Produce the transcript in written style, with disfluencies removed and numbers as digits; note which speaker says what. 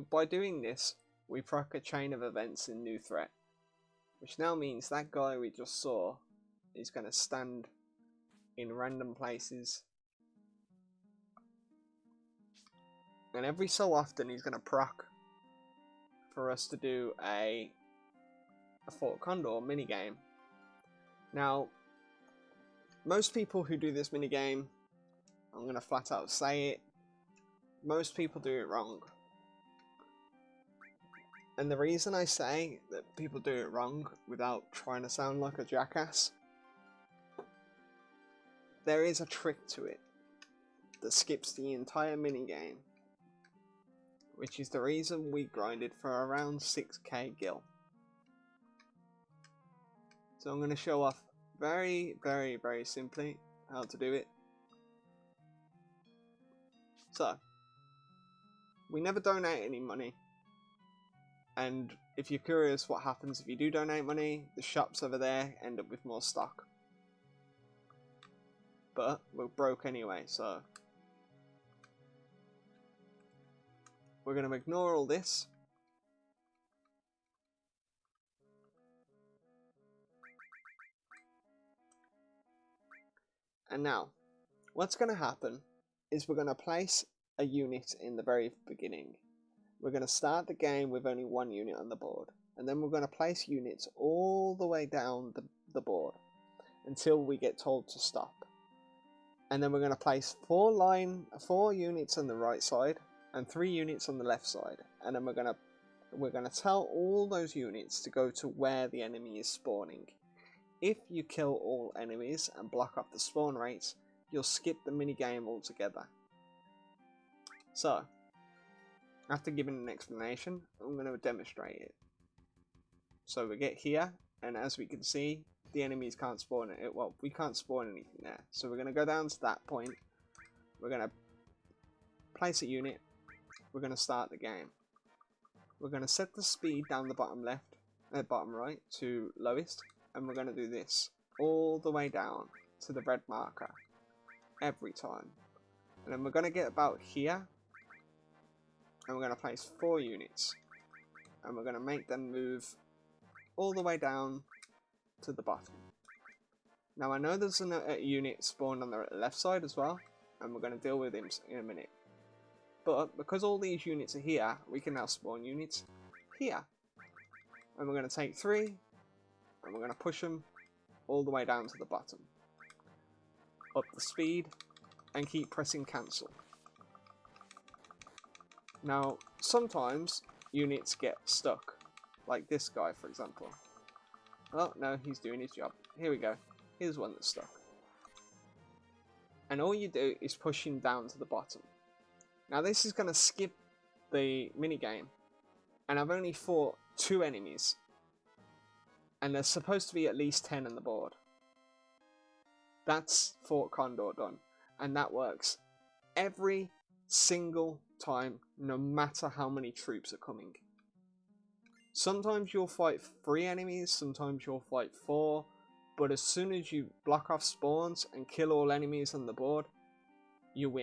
Speaker 1: by doing this, we proc a chain of events in new threat, which now means that guy we just saw is going to stand in random places, and every so often he's going to proc for us to do a Fort Condor minigame. Now, most people who do this minigame, I'm going to flat out say it, most people do it wrong. And the reason I say that people do it wrong without trying to sound like a jackass, there is a trick to it that skips the entire minigame, which is the reason we grinded for around 6k gil. So I'm going to show off very simply how to do it. So, we never donate any money, and if you're curious what happens if you do donate money, the shops over there end up with more stock. But we're broke anyway, so we're going to ignore all this. And now, what's going to happen is we're going to place a unit in the very beginning. We're going to start the game with only one unit on the board, and then we're going to place units all the way down the board until we get told to stop. And then we're going to place 4 units on the right side and 3 units on the left side, and then we're going to tell all those units to go to where the enemy is spawning. If you kill all enemies and block off the spawn rates, you'll skip the minigame altogether. So, after giving an explanation, I'm going to demonstrate it. So we get here, and as we can see, the enemies can't spawn it. Well, we can't spawn anything there. So we're going to go down to that point. We're going to place a unit. We're going to start the game. We're going to set the speed down the bottom bottom right to lowest, and we're going to do this all the way down to the red marker every time. And then we're going to get about here, and we're going to place 4 units, and we're going to make them move all the way down to the bottom. Now I know there's a unit spawned on the left side as well, and we're going to deal with him in a minute. But because all these units are here, we can now spawn units here. And we're going to take 3, and we're going to push them all the way down to the bottom. Up the speed, and keep pressing cancel. Now, sometimes units get stuck, like this guy for example. Oh no, he's doing his job. Here we go. Here's one that's stuck. And all you do is push him down to the bottom. Now this is going to skip the minigame, and I've only fought 2 enemies, and there's supposed to be at least 10 on the board. That's Fort Condor done, and that works every single time, no matter how many troops are coming. Sometimes you'll fight 3 enemies, sometimes you'll fight 4, but as soon as you block off spawns and kill all enemies on the board, you win.